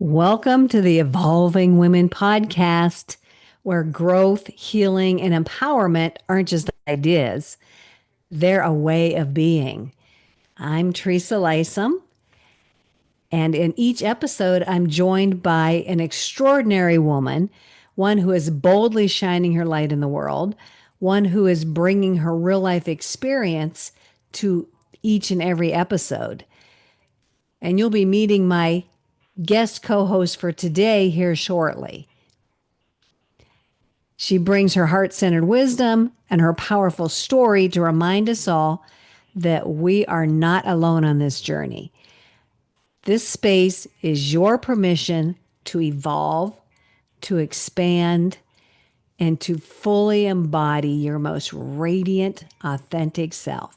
Welcome to the Evolving Women podcast, where growth, healing, and empowerment aren't just ideas, they're a way of being. I'm Teresa Lysam, and in each episode, I'm joined by an extraordinary woman, one who is boldly shining her light in the world, one who is bringing her real life experience to each and every episode. And you'll be meeting my guest co host for today here shortly. She brings her heart centered wisdom and her powerful story to remind us all that we are not alone on this journey. This space is your permission to evolve, to expand, and to fully embody your most radiant, authentic self.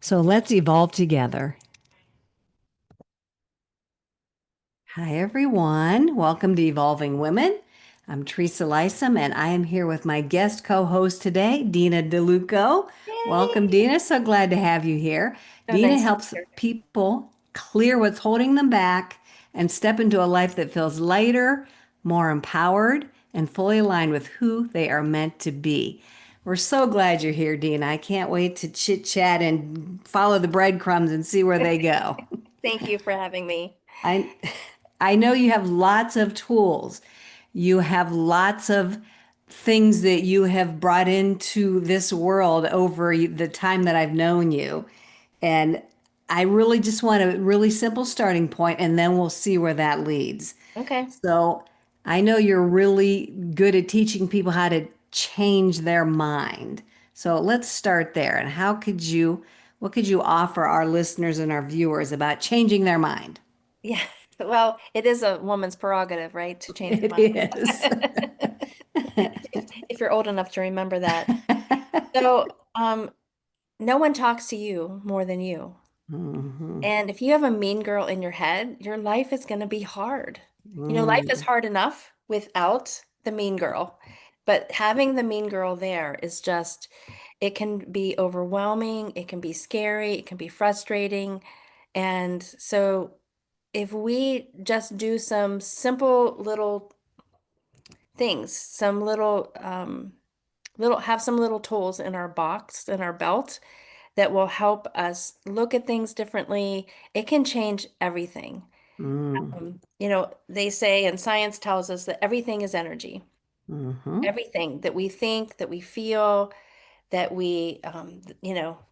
So let's evolve together. Hi, everyone. Welcome to Evolving Women. I'm Teresa Lysam, and I am here with my guest co-host today, Dena DeLuco. Welcome, Yay! Dena. So glad to have you here. So Dena nice to be helps here. people clear what's holding them back and step into a life that feels lighter, more empowered, and fully aligned with who they are meant to be. We're so glad you're here, Dena. I can't wait to chit chat and follow the breadcrumbs and see where they go. Thank you for having me. I I know you have lots of tools. You have lots of things that you have brought into this world over the time that I've known you. And I really just want a really simple starting point, and then we'll see where that leads. Okay. So I know you're really good at teaching people how to change their mind. So let's start there. And what could you offer our listeners and our viewers about changing their mind? Yeah. Well, it is a woman's prerogative, right, to change It her is. mind. If you're old enough to remember that. So, no one talks to you more than you. Mhm. And if you have a mean girl in your head, your life is going to be hard. Life is Mm, hard enough without the mean girl. But having the mean girl there is just, it can be overwhelming, it can be scary, it can be frustrating. And so if we just do some simple little things, some have some little tools in our box, in our belt that will help us look at things differently, it can change everything. mm, They say, and science tells us that everything is energy. mhm, Everything that we think, that we feel, that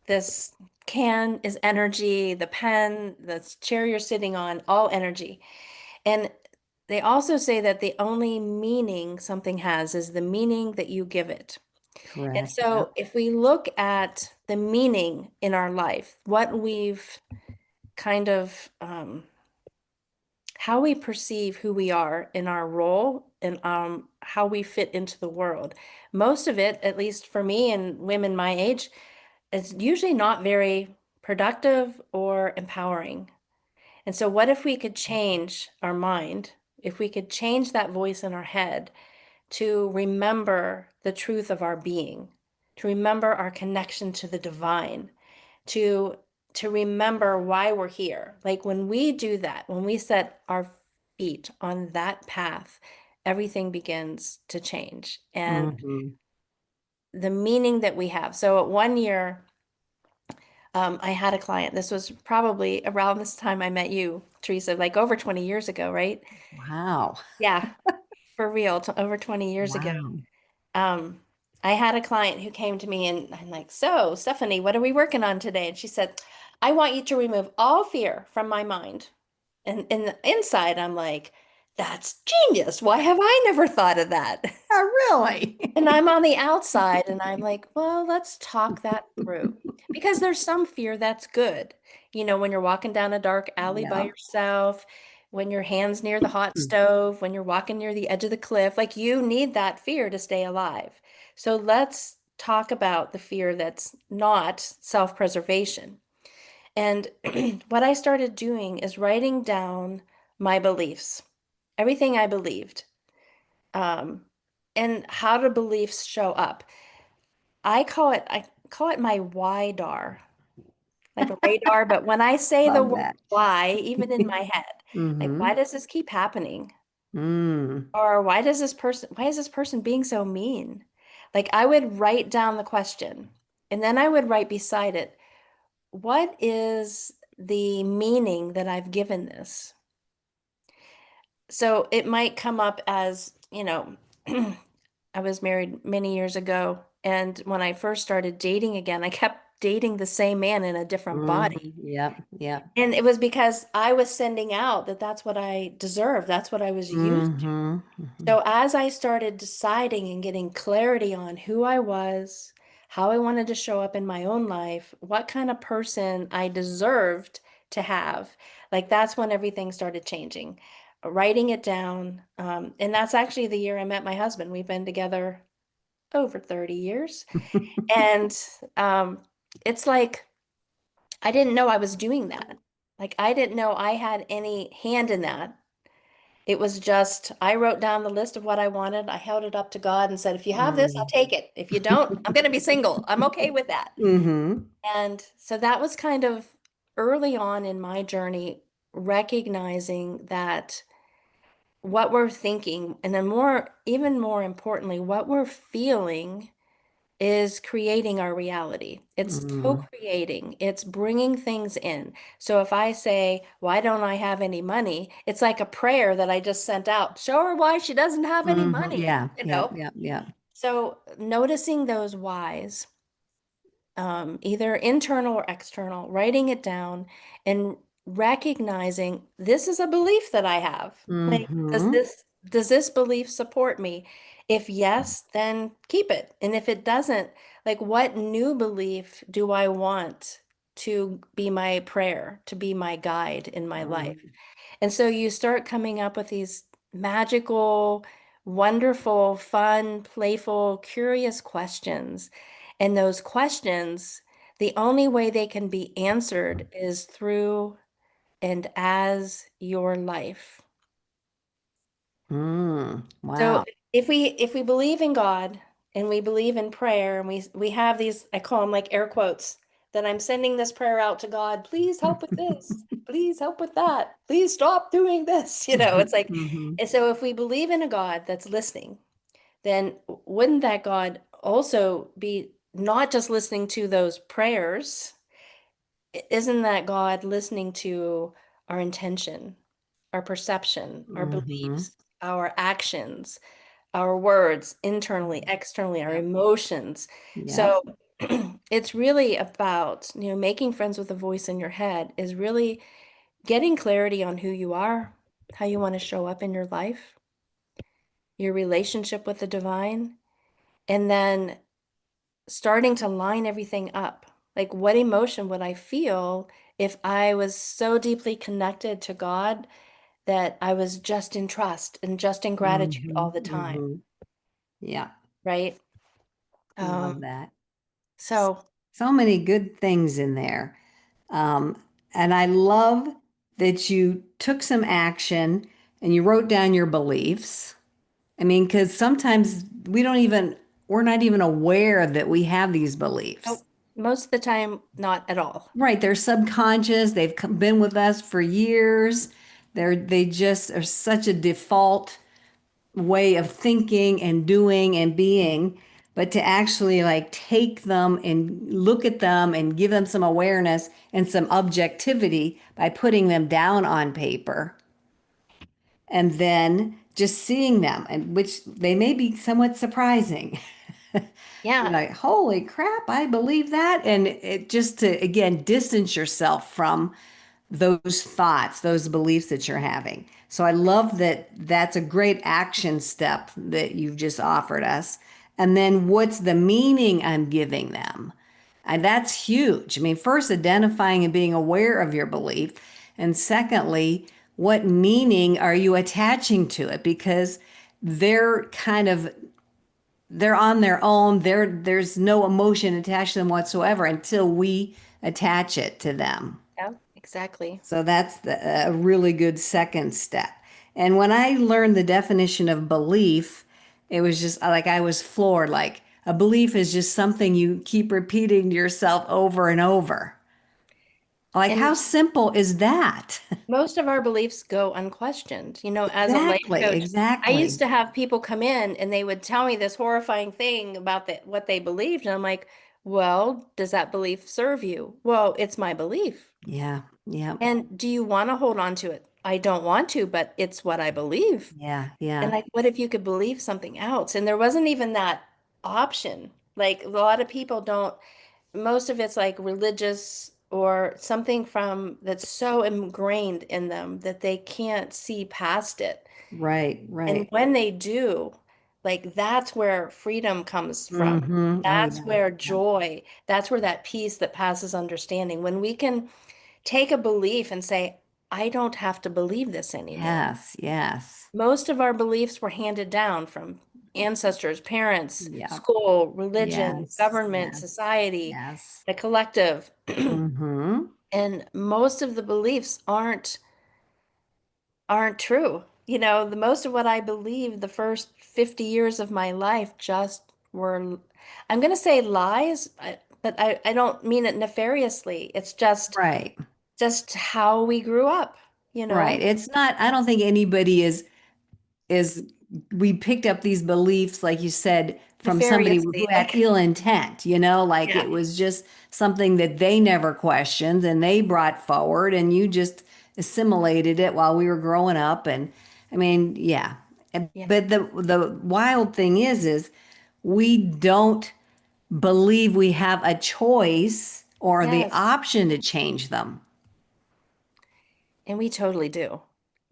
this can is energy, the pen, the chair you're sitting on, all energy. And they also say that the only meaning something has is the meaning that you give it. And correct. so Yep. if we look at the meaning in our life, what we've kind of how we perceive who we are in our role and how we fit into the world. Most of it, at least for me and women my age, is usually not very productive or empowering. And so, what if we could change our mind? If we could change that voice in our head to remember the truth of our being, to remember our connection to the divine, to to remember why we're here. Like when we do that, when we set our feet on that path, everything begins to change. And Mhm. the meaning that we have. So 1 year, I had a client. This was probably around this time I met you, Teresa, like over 20 years ago, right? Wow. Yeah, for real, over 20 years ago. Wow. Um, I had a client who came to me and I'm like, so Stephanie, what are we working on today? And she said, I want you to remove all fear from my mind. And in the inside, I'm like, that's genius. Why have I never thought of that? Oh, really? And I'm on the outside and I'm like, well, let's talk that through. Because there's some fear that's good. When you're walking down a dark alley by Yep. yourself, when your hand's near the hot stove, when you're walking near the edge of the cliff, like you need that fear to stay alive. So let's talk about the fear that's not self-preservation. And what I started doing is writing down my beliefs, everything I believed, um, and how do beliefs show up. I call it my why dar. like a radar. But when I say the Love word that. why, even in my head, like, Mm-hmm. why does this keep happening? Mm. Or why is this person being so mean? Like, I would write down the question and then I would write beside it, what is the meaning that I've given this? So it might come up as, I was married many years ago. And when I first started dating again, I kept dating the same man in a different body. Mm-hmm. Yep. Yep. And it was because I was sending out that that's what I deserved. That's what I was used to. Mm-hmm. Mm-hmm. So as I started deciding and getting clarity on who I was, how I wanted to show up in my own life, what kind of person I deserved to have, like that's when everything started changing. Writing it down. And that's actually the year I met my husband. We've been together over 30 years. And it's like I didn't know I was doing that. Like I didn't know I had any hand in that. It was just, I wrote down the list of what I wanted. I held it up to God and said, if you have this, I'll Mm. take it. If you don't, I'm going to be single. I'm okay with that. Mm-hmm. And so that was kind of early on in my journey, recognizing that what we're thinking, and then even more importantly, what we're feeling is creating our reality. It's Mm-hmm. co-creating, it's bringing things in. So if I say, why don't I have any money? It's like a prayer that I just sent out. Show her why she doesn't have any Mm-hmm. money, Yeah. you Yeah. know? Yeah. Yeah. So noticing those whys, either internal or external, writing it down and recognizing this is a belief that I have. Like, Mm-hmm. does this belief support me? If yes, then keep it. And if it doesn't, like what new belief do I want to be my prayer, to be my guide in my life? And so you start coming up with these magical, wonderful, fun, playful, curious questions. And those questions, the only way they can be answered is through and as your life. Mm. So Wow. if we believe in God and we believe in prayer and we have these, I call them like air quotes, that I'm sending this prayer out to God, please help with this, please help with that, please stop doing this. It's like, Mm-hmm. and so if we believe in a God that's listening, then wouldn't that God also be not just listening to those prayers? Isn't that God listening to our intention, our perception, our Mm-hmm. beliefs, our actions? Our words internally, externally, our Yep. emotions. Yep. So it's really about, making friends with the voice in your head is really getting clarity on who you are, how you want to show up in your life, your relationship with the divine, and then starting to line everything up. Like, what emotion would I feel if I was so deeply connected to God that I was just in trust and just in gratitude Mm-hmm. all the time, Mm-hmm. Yeah. right? Um, Love that. so So many good things in there. Um, and I love that you took some action and you wrote down your beliefs. I mean, because sometimes we're not even aware that we have these beliefs. Nope. Most of the time, not at all. Right. They're subconscious. Been with us for years. They just are such a default way of thinking and doing and being, but to actually like take them and look at them and give them some awareness and some objectivity by putting them down on paper and then just seeing them, and which they may be somewhat surprising. You're Yeah. like, holy crap, I believe that. And it just to again distance yourself from those thoughts, those beliefs that you're having. So I love that that's a great action step that you've just offered us. And then what's the meaning I'm giving them? And that's huge. I mean, first, identifying and being aware of your belief. And secondly, what meaning are you attaching to it? Because they're kind of they're on their own. There's no emotion attached to them whatsoever until we attach it to them. Yeah, exactly. So that's a really good second step. And when I learned the definition of belief, it was just like I was floored. Like a belief is just something you keep repeating to yourself over and over. Like, And how simple is that? most of our beliefs go unquestioned. As a life Exactly, coach, I used exactly. to have people come in and they would tell me this horrifying thing about what they believed. And I'm like, well, does that belief serve you? Well, it's my belief. Yeah, yeah, And do you want to hold on to it? I don't want to, but it's what I believe. yeah, And yeah. like, what if you could believe something else? And there wasn't even that option. Like a lot of people don't, most of it's like religious or something from that's so ingrained in them that they can't see past it. Right, And right. when they do, like that's where freedom comes from. Mm-hmm. Oh, That's yeah. where Yeah. joy, that's where that peace that passes understanding. When we can take a belief and say, I don't have to believe this anymore. Yes, yes. Most of our beliefs were handed down from ancestors, parents, Yeah. school, religion, Yes, government, yes, society, yes. the collective. Mm-hmm. And most of the beliefs aren't true. The most of what I believed the first 50 years of my life just were, I'm going to say lies, but I don't mean it nefariously. It's Right, just how we grew up, you right. know, It's not, I don't think anybody is we picked up these beliefs, like you said, from somebody who nefariously. had Like, ill intent, like yeah, it was just something that they never questioned and they brought forward, and you just assimilated it while we were growing up. And I mean, yeah. yeah, But the wild thing is we don't believe we have a choice or the yes. option to change them. And we totally do.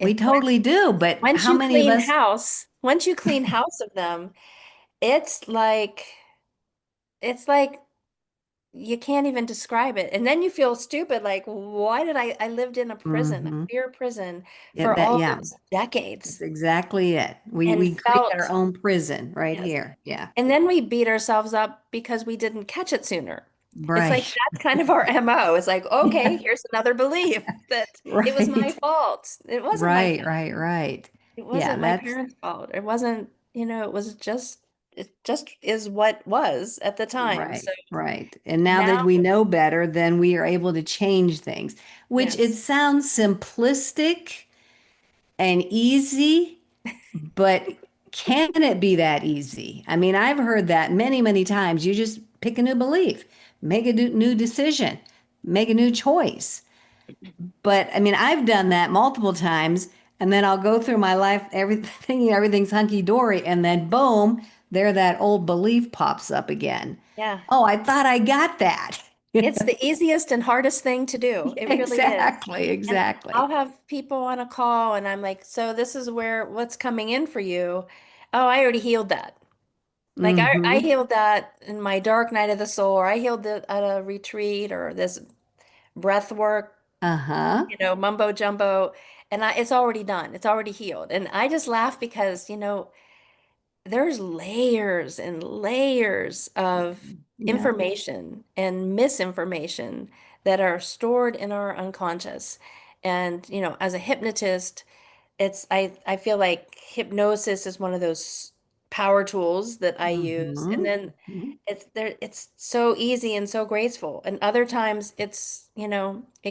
We If totally do, but once how you many of clean us? house, once you clean house of them, it's like it's like you can't even describe it. And then you feel stupid, like, why did I lived in a prison, a Hmm. fear prison Yeah, for all yeah. those That's decades exactly it. We and we create our felt, own prison right yes. here. Yeah. And then we beat ourselves up because we didn't catch it sooner. It's like Right. that's kind of our MO. It's like, okay, Yeah. here's another belief that it was my Right. fault. It wasn't my Right, fault. right, right. It Yeah, wasn't my that's parents' fault. It wasn't, it just is what was at the time. right, So right. And now that now, we know better, then we are able to change things, which it yes, sounds simplistic and easy, but can it be that easy? I mean, I've heard that many, many times. You just pick a new belief, make a new decision, make a new choice. But I mean, I've done that multiple times, and then I'll go through my life, everything, everything's hunky dory, and then boom, there that old belief pops up again. yeah. Oh, I thought I got that. It's the easiest and hardest thing to do. It really is. Exactly, And I'll exactly. have people on a call and I'm like, so this is what's coming in for you. Oh, I already healed that. Like I Mm-hmm. healed that in my dark night of the soul, or I healed it at a retreat or this breath work, Uh-huh. mumbo jumbo. And it's already done. It's already healed. And I just laugh because, there's layers and layers of Yeah. information and misinformation that are stored in our unconscious. And, as a hypnotist, I feel like hypnosis is one of those power tools that I use. And Mm-hmm. then it's so easy and so graceful. And other times it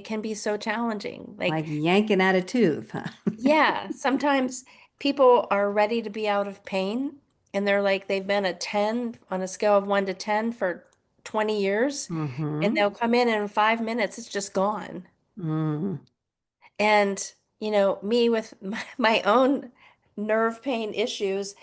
can be so challenging. Like, Like yanking out a tooth, huh? yeah, sometimes people are ready to be out of pain and they're like they've been a 10 on a scale of 1 to 10 for 20 years and Mm-hmm. they'll come in 5 minutes, it's just gone. Mm. And, me with my own nerve pain issues,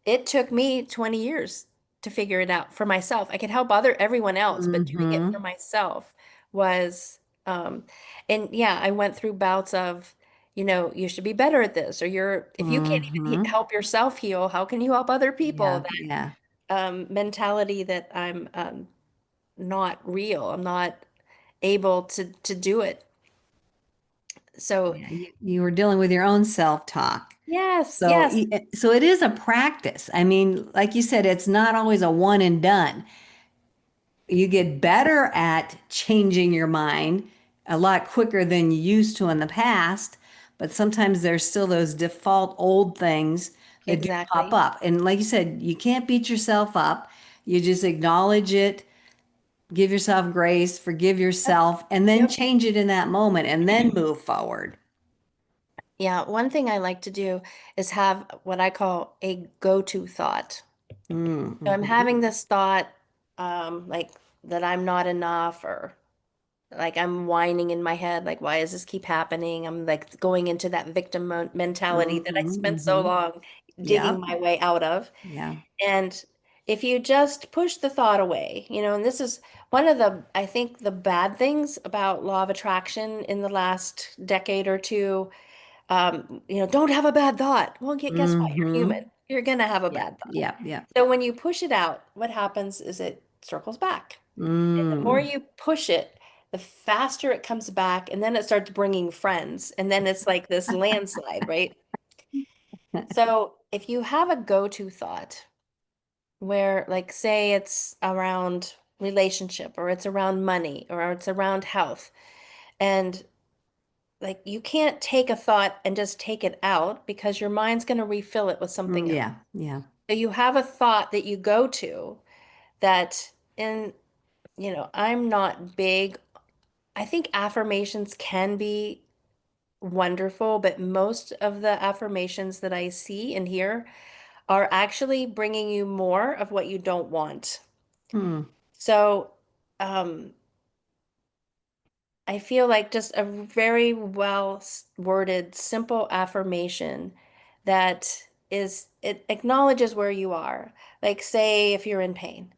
it took me 20 years to figure it out for myself. I could help everyone else, but doing it for Mm-hmm. myself was, um, and yeah, I went through bouts of, you should be better at this, or if you can't even Mm-hmm. help yourself heal, how can you help other people? Yeah, yeah. That mentality that I'm not real, I'm not able to do it. So, Yeah, you were dealing with your own self-talk. yes, So, yes, so it is a practice. I mean, like you said, it's not always a one and done. You get better at changing your mind a lot quicker than you used to in the past, but sometimes there's still those default old things that do pop exactly. up. And like you said, you can't beat yourself up. You just acknowledge it, give yourself grace, forgive Yep. yourself, and then Yep. change it in that moment and then move forward. Yeah, one thing I like to do is have what I call a go-to thought. So I'm Mm-hmm. having this thought, like that I'm not enough, or like I'm whining in my head, like, why does this keep happening? I'm like going into that victim mentality that I Mm-hmm. spent so Mm-hmm. long digging Yep. my way out of. Yeah. And if you just push the thought away, and this is one of the, I think, the bad things about law of attraction in the last decade or two, don't have a bad thought. Well, guess what? You're Mm-hmm. human. You're gonna have a Yep. bad thought. Yep. Yep. So when you push it out, what happens is it circles back. And the more Mm. you push it, the faster it comes back, and then it starts bringing friends, and then it's like this landslide, right? So if you have a go-to thought where, like, say it's around relationship, or it's around money, or it's around health, and like you can't take a thought and just take it out because your mind's going to refill it with something else. Yeah. Yeah. So you have a thought that you go to that, in, I'm not big. I think affirmations can be wonderful, but most of the affirmations that I see and hear are actually bringing you more of what you don't want. Hmm. So, um, I feel like just a very well worded, simple affirmation that it acknowledges where you are. Like, say, if you're in pain,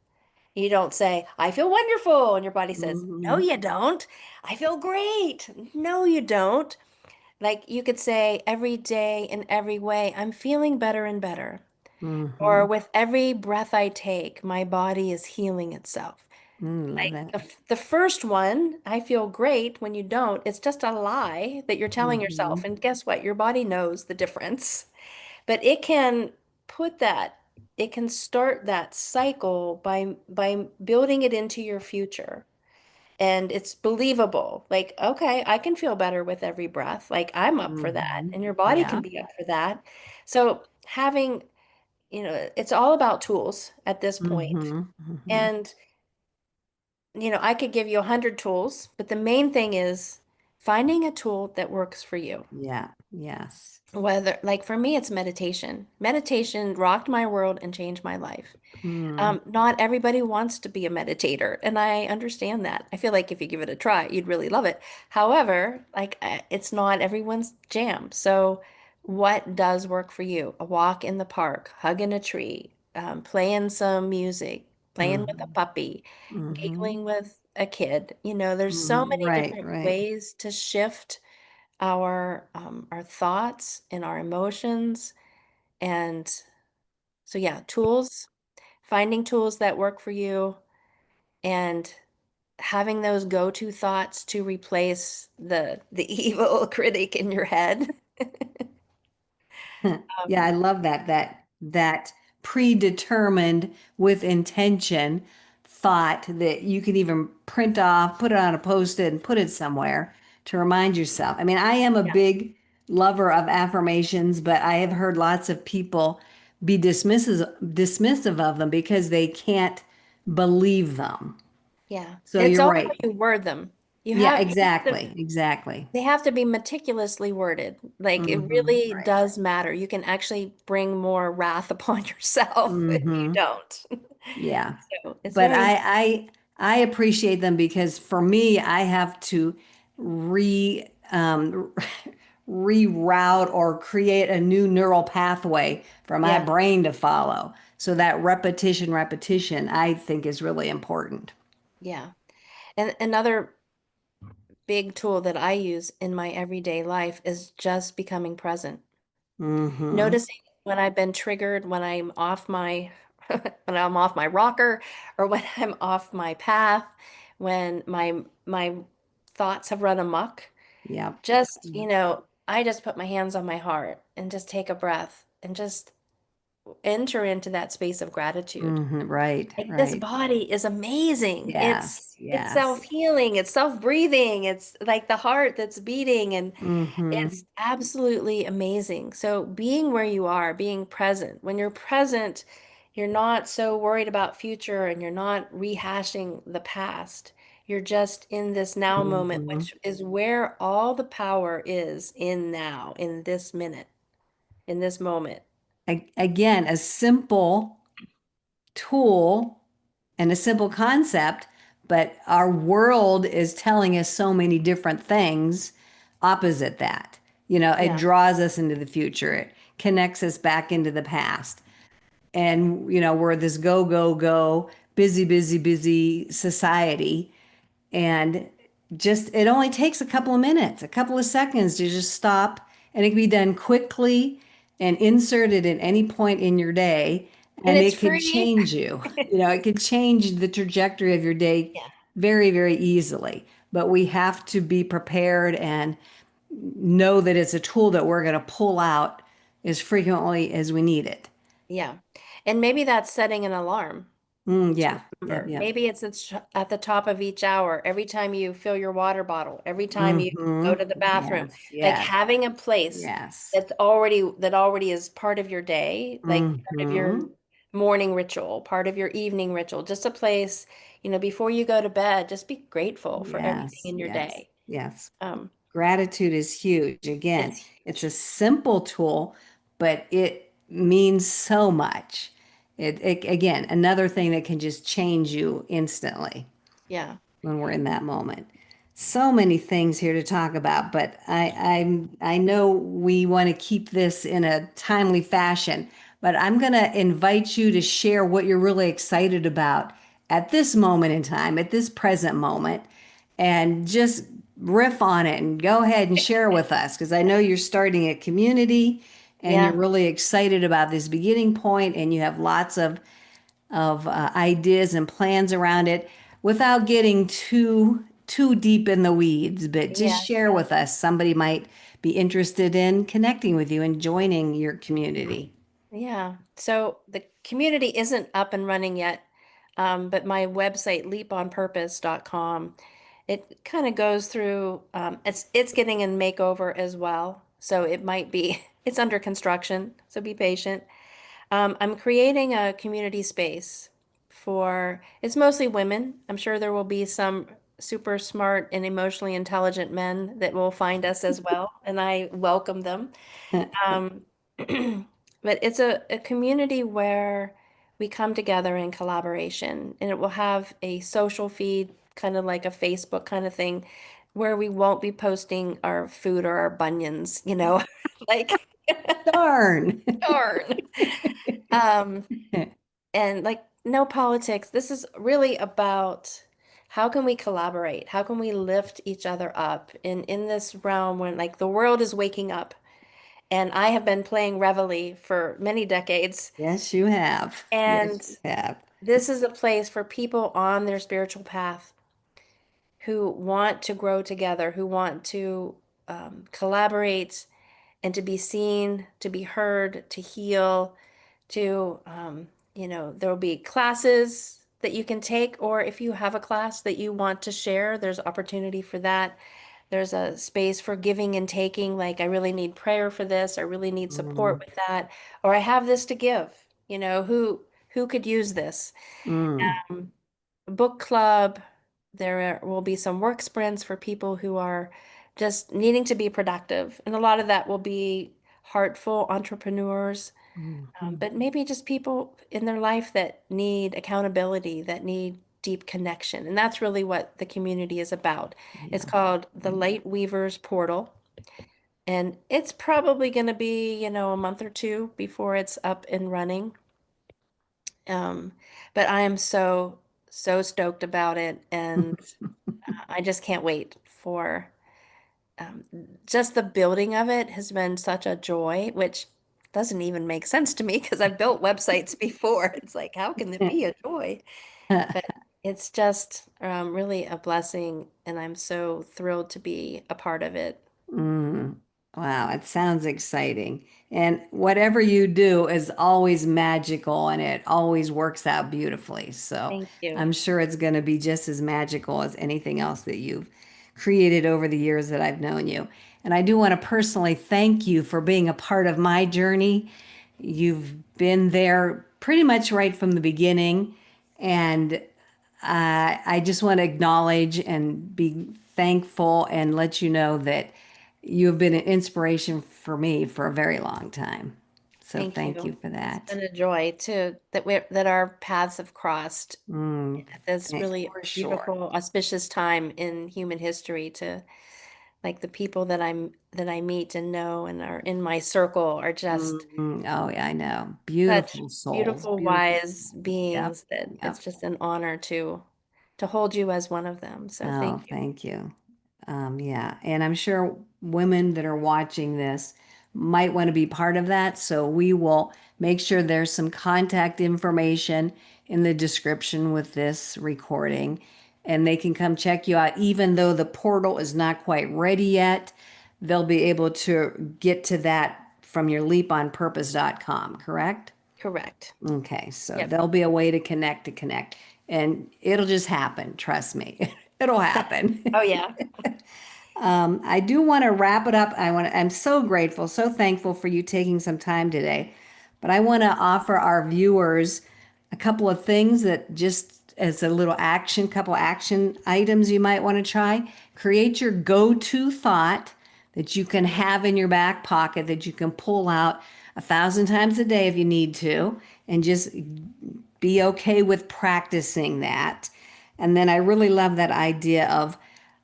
you don't say, I feel wonderful. And your body says, no, Mm-hmm. you don't. I feel great. No, you don't. Like, you could say, every day in every way, I'm feeling better and better. Or Mm-hmm. with every breath I take, my body is healing itself. Mm, love Like that. the first one, I feel great when you don't. It's just a lie that you're telling yourself. Mm-hmm. And guess what? Your body knows the difference. But it can put that, it can start that cycle by building it into your future. And it's believable. Like, okay, I can feel better with every breath. Like, I'm up for that. Mm-hmm. And your body can Yeah. be up for that. So having, it's all about tools at this point. Mm-hmm. Mm-hmm. And I could give you 100 tools, but the main thing is finding a tool that works for you. Yeah. Yes. Whether, like for me, it's meditation. Meditation rocked my world and changed my life. Mm. Not everybody wants to be a meditator, and I understand that. I feel like if you give it a try, you'd really love it. However, like it's not everyone's jam. So, what does work for you? A walk in the park, hugging a tree, playing some music, playing with a Mm-hmm. puppy, Mm-hmm. giggling with a kid. There's so Mm-hmm. many Right. different Right. ways to shift our thoughts and our emotions. And so, yeah, tools, finding tools that work for you, and having those go-to thoughts to replace the evil critic in your head. Yeah, I Um, love that predetermined with intention thought that you can even print off, put it on a post-it and put it somewhere to remind yourself. I mean, I am a yeah, big lover of affirmations, but I have heard lots of people be dismissive of them because they can't believe them. yeah. So It's you're all right. how you word them. Yeah, You have to, exactly. Exactly. they have to be meticulously worded. Like it Hmm. really Right. does matter. You can actually bring more wrath upon yourself if you Hmm. don't. Yeah. So it's But very important. I appreciate them because for me, I have to re reroute or create a new neural pathway for my Yeah, brain to follow. So that repetition, I think is really important. yeah. And another big tool that I use in my everyday life is just becoming present. Hmm. Noticing when I've been triggered, when I'm off my when I'm off my rocker, or when I'm off my path, when my thoughts have run amok. Yep. Just, Yep. I just put my hands on my heart and just take a breath and just enter into that space of gratitude. Hmm. Right. Like, this Right. body is amazing. Yes. It's Yes. self-healing, it's self-breathing, it's like the heart that's beating, and Hmm. it's absolutely amazing. So being where you are, being present, when you're present, You're not so worried about future and you're not rehashing the past. You're just in this now moment, Mhm. which is where all the power is in now, in this minute, in this moment. Again, a simple tool and a simple concept, but our world is telling us so many different things opposite that. It Yeah. draws us into the future, it connects us back into the past. And, we're this go, go, go, busy, busy, busy society. And just, it only takes a couple of minutes, a couple of seconds to just stop, and it can be done quickly and inserted at any point in your day. And And it's it could free. change you. It could change the trajectory of your day Yeah. very, very easily. But we have to be prepared and know that it's a tool that we're going to pull out as frequently as we need it. Yeah. And maybe that's setting an alarm to Yeah. Yep. remember. Yep. Maybe it's at the top of each hour, every time you fill your water bottle, every time you go Hmm. to the bathroom, Yes. like Yes. having a place Yes. that already is part of your day, like part of your Hmm. morning ritual, part of your evening ritual, just a place, before you go to bed, just be grateful for everything Yes. in your Yes. day. Yes. Um, Gratitude is huge. Again, it's it's a huge. simple tool, but it means so much. Again, another thing that can just change you instantly Yeah. when we're in that moment. So many things here to talk about, but I know we want to keep this in a timely fashion. But I'm going to invite you to share what you're really excited about at this moment in time, at this present moment, and just riff on it and go ahead and share with us because I know you're starting a community and you're Yeah. really excited about this beginning point and you have lots of ideas and plans around it without getting too deep in the weeds, but just Yes. share with us. Somebody might be interested in connecting with you and joining your community. Yeah. So the community isn't up and running yet, but my website, leaponpurpose.com, it kind of goes through, it's getting a makeover as well. So it might be, it's under construction, so be patient. I'm creating a community space it's mostly women. I'm sure there will be some super smart and emotionally intelligent men that will find us as well, and I welcome them. Um, but it's a community where we come together in collaboration, and it will have a social feed, kind of like a Facebook kind of thing, where we won't be posting our food or our bunions, like Darn. darn. Um, and like no politics. This is really about how can we collaborate? How can we lift each other up in this realm when like the world is waking up? And I have been playing Reveille for many decades. Yes, you have. Yes, And you have. this is a place for people on their spiritual path who want to grow together, who want to collaborate and to be seen, to be heard, to heal, there will be classes that you can take, or if you have a class that you want to share, there's opportunity for that. There's a space for giving and taking, like I really need prayer for this, I really need support Mm, with that, or I have this to give, who could use this. mm, Um, Book club, will be some work sprints for people who are just needing to be productive. And a lot of that will be heartful entrepreneurs, mm, but maybe just people in their life that need accountability, that need deep connection. And that's really what the community is about. It's yeah. called the Light Weavers Portal. And it's probably going to be, a month or two before it's up and running. Um, but I am so, so stoked about it. And I just can't wait for um, just the building of it has been such a joy, which doesn't even make sense to me because I've built websites before. It's like, how can it be a joy? But it's just really a blessing, and I'm so thrilled to be a part of it. Mm. Wow, it sounds exciting. And whatever you do is always magical and it always works out beautifully. So Thank you. I'm sure it's going to be just as magical as anything else that you've created over the years that I've known you. And I do want to personally thank you for being a part of my journey. You've been there pretty much right from the beginning. And I just want to acknowledge and be thankful and let you know that you have been an inspiration for me for a very long time. So Thank thank you you. for It's that. been a joy to that our paths have crossed Mm, at this really for sure. beautiful, auspicious time in human history to like the people that I meet and know and are in my circle are just Oh, yeah, I know. such Beautiful souls, beautiful, beautiful wise souls. Yep, beings that it's yep. just an honor to hold you as one of them. So Oh, thank you. thank you. Yeah, and I'm sure women that are watching this might want to be part of that. So we will make sure there's some contact information in the description with this recording, and they can come check you out. Even though the portal is not quite ready yet, they'll be able to get to that from your leaponpurpose.com, correct? Correct. Okay, so Yep. there'll be a way to connect, and it'll just happen. Trust me, it'll happen. Oh yeah. I do want to wrap it up. I'm so grateful, so thankful for you taking some time today. But I want to offer our viewers a couple of things that just as a little action, couple action items you might want to try. Create your go-to thought that you can have in your back pocket that you can pull out 1,000 times a day if you need to, and just be okay with practicing that. And then I really love that idea of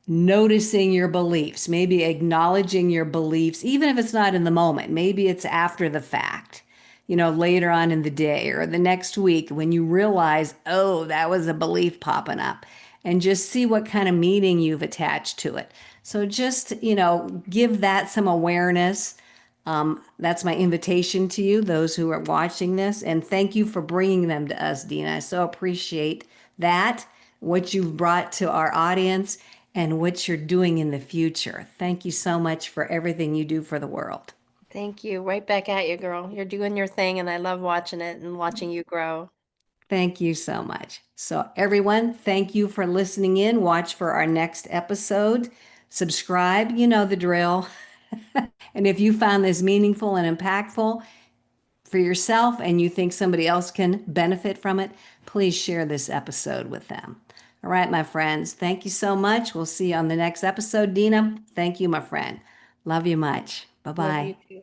noticing your beliefs, maybe acknowledging your beliefs, even if it's not in the moment. Maybe it's after the fact, later on in the day or the next week when you realize, oh, that was a belief popping up, and just see what kind of meaning you've attached to it. So just, give that some awareness. That's my invitation to you, those who are watching this. And thank you for bringing them to us, Dina. I so appreciate that, what you've brought to our audience, and what you're doing in the future. Thank you so much for everything you do for the world. Thank you. Right back at you, girl. You're doing your thing and I love watching it and watching you grow. Thank you so much. So, everyone, thank you for listening in. Watch for our next episode. Subscribe, you know the drill. And if you found this meaningful and impactful, for yourself and you think somebody else can benefit from it, please share this episode with them. All right, my friends, thank you so much. We'll see you on the next episode. Dina, thank you, my friend. Love you much. Bye Love you bye. too.